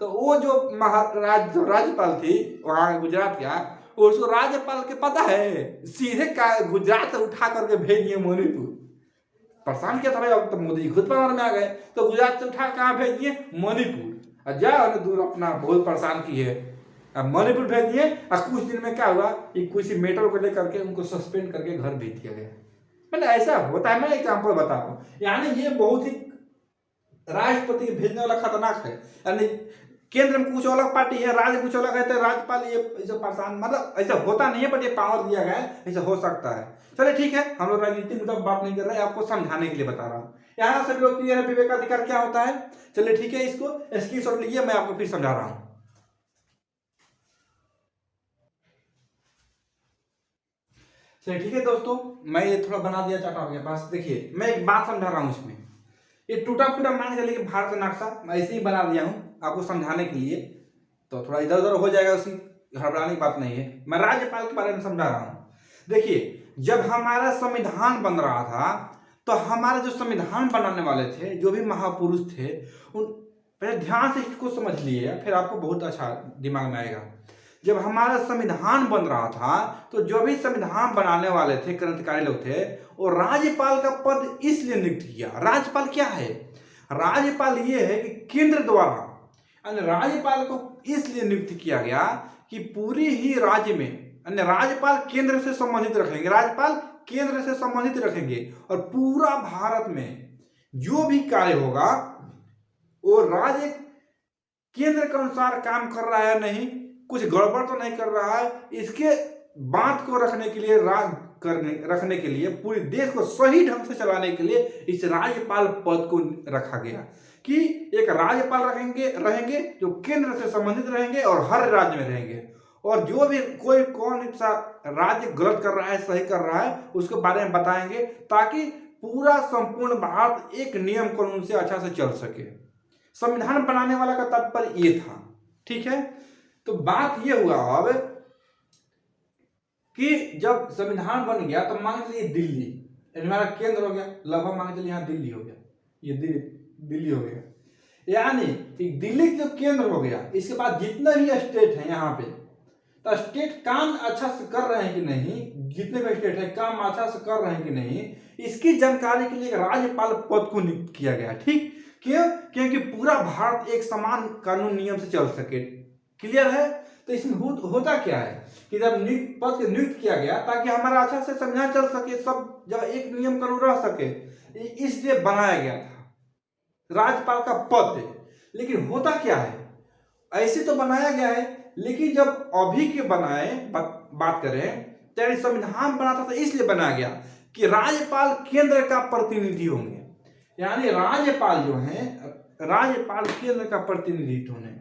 तो वो जो राज्यपाल थी वहां गुजरात का, उसको राज्यपाल के पता है सीधे गुजरात से उठा करके भेज दिए मणिपुर। परेशान क्या था भाई, अब तो मोदी जी खुद पावर में आ गए, तो गुजरात से उठा कहाँ भेज दिए मणिपुर। और जाओ दूर अपना बहुत परेशान किए, अब मणिपुर भेज दिए। और कुछ दिन में क्या हुआ कि कुछ मेटर को लेकर के उनको सस्पेंड करके घर भेज दिया गया। मतलब ऐसा होता है, मैं एग्जाम्पल बता रहा हूँ। यानी ये बहुत ही राष्ट्रपति के भेजने वाला खतरनाक है। यानी केंद्र में कुछ अलग पार्टी है, राज्य कुछ अलग है, तो राज्यपाल ये ऐसा परेशान, मतलब ऐसा होता नहीं है, बट ये पावर दिया गया है, ऐसा हो सकता है। चलिए ठीक है, हम लोग राजनीतिक मुद्दा बात नहीं कर रहे हैं, आपको समझाने के लिए बता रहा हूँ। यहाँ सभी लोग क्लियर है विवेकाधिकार क्या होता है। चलिए ठीक है, इसको स्क्रीनशॉट लीजिए, मैं आपको फिर समझा रहा हूँ। चलिए ठीक है दोस्तों, मैं ये थोड़ा बना दिया चार्ट आपके पास। देखिए मैं एक बात समझा रहा हूँ इसमें, ये टूटा फूटा मान के चलिए भारत का नक्शा मैं ऐसे ही बना दिया हूँ आपको समझाने के लिए, तो थोड़ा इधर उधर हो जाएगा, उसकी घबराने की बात नहीं है। मैं राज्यपाल के बारे में समझा रहा हूँ। देखिए जब हमारा संविधान बन रहा था, तो हमारे जो संविधान बनाने वाले थे, जो भी महापुरुष थे, उन पहले ध्यान से इसको समझ लिए, फिर आपको बहुत अच्छा दिमाग में आएगा। जब हमारा संविधान बन रहा था, तो जो भी संविधान बनाने वाले थे, क्रांतिकारी लोग थे, वो राज्यपाल का पद इसलिए नियुक्त किया। राज्यपाल क्या है? राज्यपाल ये है कि केंद्र द्वारा, राज्यपाल को इसलिए नियुक्त किया गया कि पूरी ही राज्य में राज्यपाल केंद्र से संबंधित रखेंगे, राज्यपाल केंद्र से संबंधित रखेंगे, और पूरा भारत में जो भी कार्य होगा वो राज्य केंद्र के अनुसार काम कर रहा है नहीं, कुछ गड़बड़ तो नहीं कर रहा है, इसके बात को रखने के लिए, रखने के लिए, पूरे देश को सही ढंग से चलाने के लिए इस राज्यपाल पद को रखा गया कि एक राज्यपाल रहेंगे जो केंद्र से संबंधित रहेंगे और हर राज्य में रहेंगे, और जो भी कौन सा राज्य गलत कर रहा है सही कर रहा है उसके बारे में बताएंगे, ताकि पूरा संपूर्ण भारत एक नियम कानून से अच्छा से चल सके। संविधान बनाने वाला का तात्पर्य ये था। ठीक है, तो बात ये हुआ अब कि जब संविधान बन गया तो मान लीजिए दिल्ली हमारा केंद्र हो गया, लगभग मान चलिए यहाँ दिल्ली हो गया, ये दिल्ली हो गया, यानी दिल्ली जो केंद्र हो गया, इसके बाद जितने भी स्टेट हैं यहाँ पे, तो स्टेट काम अच्छा से कर रहे हैं कि नहीं, जितने भी स्टेट है काम अच्छा से कर रहे हैं कि नहीं, इसकी जानकारी के लिए राज्यपाल पद को नियुक्त किया गया। ठीक, क्यों? क्योंकि पूरा भारत एक समान कानून नियम से चल सके। क्लियर है? तो इसमें होता क्या है कि जब पद को नियुक्त किया गया ताकि हमारा अच्छा से संविधान चल सके, सब जगह एक नियम कानून रह सके, इसलिए बनाया गया था राज्यपाल का पद। लेकिन होता क्या है, ऐसे तो बनाया गया है, लेकिन जब अभी के बात करें तो संविधान बना था तो इसलिए बनाया गया कि राज्यपाल केंद्र का प्रतिनिधि होंगे, यानी राज्यपाल जो है, राज्यपाल केंद्र का प्रतिनिधित्व होने।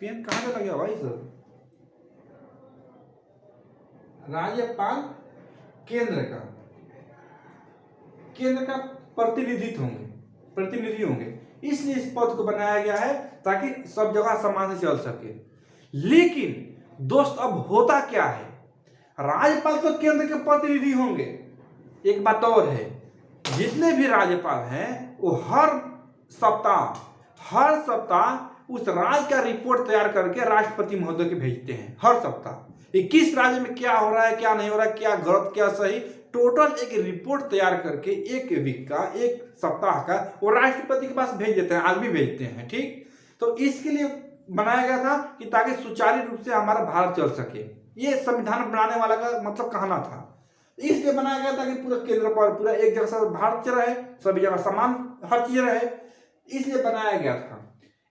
पेन कहां से लग गया भाई सर? राज्यपाल केंद्र का प्रतिनिधि होंगे, इसलिए इस पद को बनाया गया है ताकि सब जगह समान से चल सके। लेकिन दोस्त अब होता क्या है, राज्यपाल तो केंद्र के प्रतिनिधि होंगे, एक बात और है, जितने भी राज्यपाल हैं वो हर सप्ताह हर सप्ताह उस राज्य का रिपोर्ट तैयार करके राष्ट्रपति महोदय के भेजते हैं। हर सप्ताह किस राज्य में क्या हो रहा है, क्या नहीं हो रहा है, क्या गलत क्या सही, टोटल एक रिपोर्ट तैयार करके एक वीक का, एक सप्ताह का वो राष्ट्रपति के पास भेज देते हैं। आज भी भेजते हैं। ठीक, तो इसके लिए बनाया गया था कि ताकि सुचारू रूप से हमारा भारत चल सके। ये संविधान बनाने वाला का मतलब कहना था। इसलिए बनाया गया था कि पूरा केंद्र पर पूरा एक जगह से भारत चल रहे, सभी जगह समान हर चीज रहे, इसलिए बनाया गया था।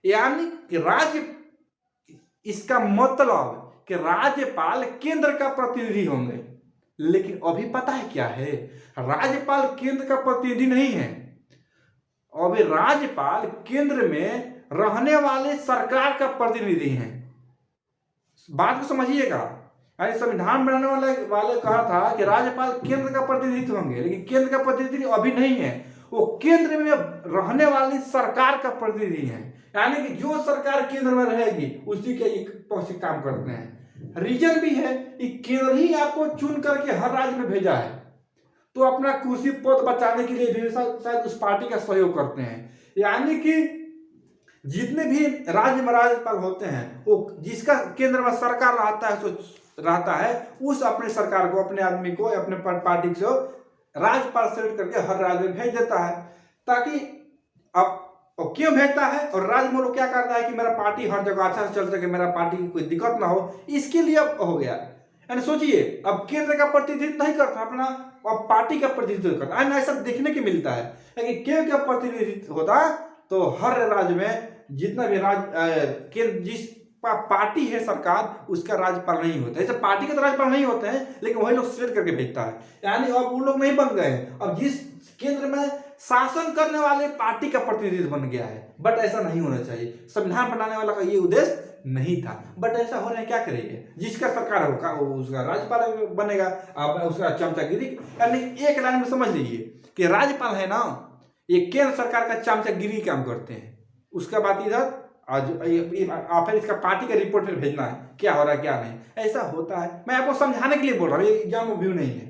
यानी कि राज्य, इसका मतलब कि राज्यपाल केंद्र का प्रतिनिधि होंगे। लेकिन अभी पता है क्या है, राज्यपाल केंद्र का प्रतिनिधि नहीं है। अभी राज्यपाल केंद्र में रहने वाले सरकार का प्रतिनिधि हैं। बात को समझिएगा। यानी संविधान बनाने वाले कहा था कि राज्यपाल केंद्र का प्रतिनिधित्व होंगे, लेकिन केंद्र का प्रतिनिधि अभी नहीं है, वो केंद्र में रहने वाली सरकार का प्रतिनिधि है। यानी कि जो सरकार केंद्र में रहेगी उसी के पक्ष से काम करते हैं। रीजन भी है कि केंद्र ही आपको चुन करके हर राज्य में भेजा है, तो अपना कुर्सी पद बचाने के लिए भी शायद उस पार्टी का सहयोग करते हैं। यानी कि जितने भी राज्य में राज्यपाल होते हैं, वो जिसका केंद्र में सरकार रहता है उस अपने सरकार को, अपने आदमी को, अपने पार्टी को राज्यपाल सेलेक्ट करके हर राज्य में भेज देता है। ताकि अब क्यों भेजता है, और राज्य में लोग क्या करता है कि मेरा पार्टी हर जगह अच्छा से चल सके, मेरा पार्टी की कोई दिक्कत ना हो, इसके लिए अब हो गया। यानी सोचिए, अब केंद्र का प्रतिनिधित्व नहीं करता अपना, अब पार्टी का प्रतिनिधित्व करता है। ऐसा देखने को मिलता है कि केंद्र का प्रतिनिधित्व होता तो हर राज्य में जितना भी राज्य जिस पार्टी है सरकार, उसका राज्यपाल नहीं होता। ऐसे पार्टी के तो राज्यपाल नहीं होते हैं, लेकिन वही लोग सिलेक्ट करके भेजता है। यानी अब वो लोग नहीं बन गए, अब जिस केंद्र में शासन करने वाले पार्टी का प्रतिनिधित्व बन गया है। बट ऐसा नहीं होना चाहिए। संविधान बनाने वाला का ये उद्देश्य नहीं था, बट ऐसा हो रहा है। क्या करेंगे, जिसका सरकार होगा उसका राज्यपाल बनेगा, अब उसका चमचागिरी। यानी एक लाइन में समझ लीजिए कि राज्यपाल है ना, ये केंद्र सरकार का चमचागिरी काम करते हैं। उसका बात इधर फिर इसका पार्टी का रिपोर्ट फिर भेजना है, क्या हो रहा है क्या नहीं। ऐसा होता है, मैं आपको समझाने के लिए बोल रहा हूँ, ये एग्जाम व्यू नहीं है।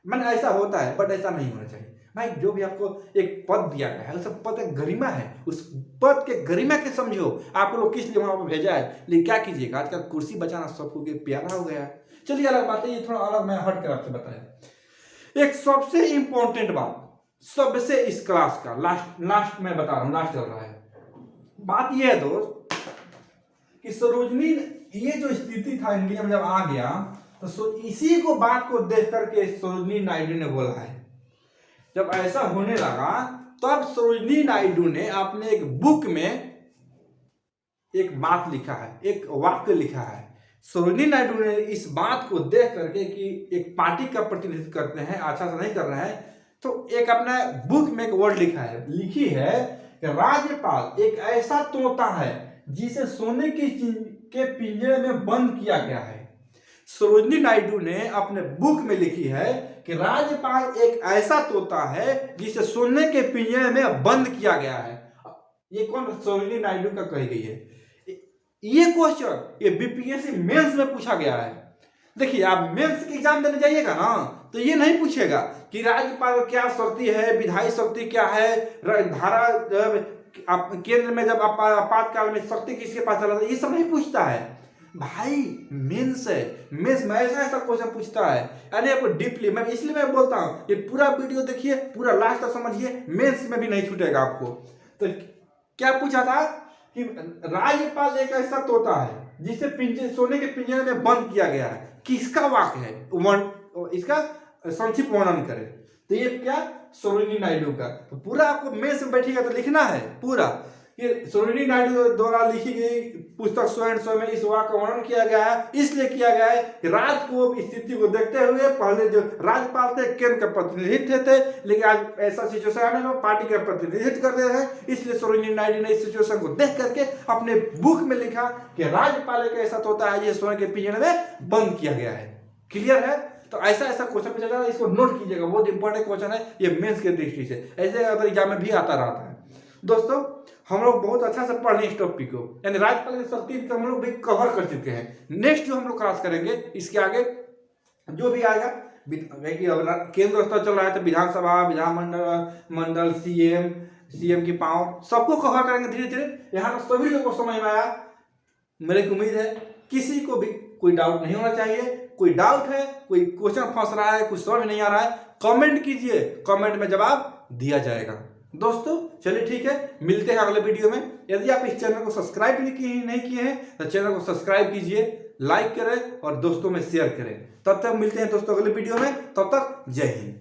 मैंने ऐसा होता है, बट ऐसा नहीं होना चाहिए भाई। जो भी आपको एक पद दिया गया है, उस पद एक गरिमा है, उस पद के गरिमा के समझो। आप लोग किस लिए वहां पर भेजा है, लेकिन क्या कीजिएगा, आजकल कुर्सी बचाना सबको प्यारा हो गया है। चलिए अलग बात है, ये थोड़ा अलग मैं हट कर आपसे बताया। एक सबसे इंपॉर्टेंट बात, सबसे इस क्लास का लास्ट में बता रहा हूँ, लास्ट चल रहा है। बात यह है दोस्त कि सरोजनी, ये जो स्थिति था इंडिया में जब आ गया, तो इसी को बात को देख करके सरोजनी नायडू ने बोला है। जब ऐसा होने लगा तब सरोजनी नायडू ने अपने एक बुक में एक बात लिखा है, एक वाक्य लिखा है। सरोजनी नायडू ने इस बात को देख करके कि एक पार्टी का प्रतिनिधित्व करते हैं, अच्छा से नहीं कर रहे हैं, तो एक अपना बुक में एक वर्ड लिखी है कि राज्यपाल एक ऐसा तोता है जिसे सोने के पिंजरे में बंद किया गया है। सरोजनी नायडू ने अपने बुक में लिखी है कि राज्यपाल एक ऐसा तोता है जिसे सोने के पिंजरे में बंद किया गया है। ये कौन सरोजनी नायडू का कही गई है? ये क्वेश्चन ये बीपीएससी मेंस में पूछा गया है। देखिए, आप मेंस के एग्जाम देने जाइएगा ना, तो ये नहीं पूछेगा कि राज्यपाल क्या शक्ति है, विधायी शक्ति क्या है, धारा केंद्र में जब आपातकाल में शक्ति किसके पास चला था, ये सब नहीं पूछता है भाई। मेंस है, मेंस में ऐसा क्वेश्चन पूछता है। यानी आपको डीपली, मैं इसलिए मैं बोलता हूँ ये पूरा वीडियो देखिए, पूरा लास्ट तक समझिए, मेंस में भी नहीं छूटेगा आपको। तो क्या पूछा था कि राज्यपाल एक ऐसा तोता है जिसे सोने के पिंजरे में बंद किया गया है। किसका वाक्य है, इसका संक्षिप्त वर्णन करें। तो ये क्या, सरोजनी नायडू का। तो पूरा आपको मेंस में बैठेगा तो लिखना है पूरा कि सरोजनी नायडू द्वारा लिखी गई पुस्तक स्वयं में इस वाक्य का वर्णन किया गया है। इसलिए किया गया है कि राज्य को स्थिति को देखते हुए पहले जो राज्यपाल थे केंद्र का प्रतिनिधित्व थे, लेकिन आज ऐसा सिचुएशन आने में पार्टी का प्रतिनिधित्व कर रहे हैं। इसलिए सरोजनी नायडू ने इस सिचुएशन को देख करके अपने बुक में लिखा कि राज्यपाल एक ऐसा तोता है जिसे सोने के पिंजरे में बंद किया गया है। क्लियर है? तो ऐसा क्वेश्चन पूछा जाता है, इसको नोट कीजिएगा, बहुत इंपॉर्टेंट क्वेश्चन है ये मेंस के दृष्टि से। ऐसे अगर एग्जाम में भी आता रहता है। दोस्तों, हम लोग बहुत अच्छा से पढ़ लें इस टॉपिक को, यानी राज्यपाल की शक्ति को हम लोग भी कवर कर चुके हैं। नेक्स्ट जो हम लोग क्लास करेंगे, इसके आगे जो भी आएगा, केंद्र स्तर चल रहा है तो विधानसभा, विधानमंडल, सीएम, सीएम की पावर, सबको कवर करेंगे धीरे धीरे। यहाँ पर सभी लोगों को समझ में आया, मेरी उम्मीद है किसी को भी कोई डाउट नहीं होना चाहिए। कोई डाउट है, कोई क्वेश्चन फंस रहा है, कुछ समझ में नहीं आ रहा है, कमेंट कीजिए, कमेंट में जवाब दिया जाएगा। दोस्तों चलिए ठीक है, मिलते हैं अगले वीडियो में। यदि आप इस चैनल को सब्सक्राइब नहीं किए हैं तो चैनल को सब्सक्राइब कीजिए, लाइक करें और दोस्तों में शेयर करें। तब तक मिलते हैं दोस्तों अगले वीडियो में, तब तक जय हिंद।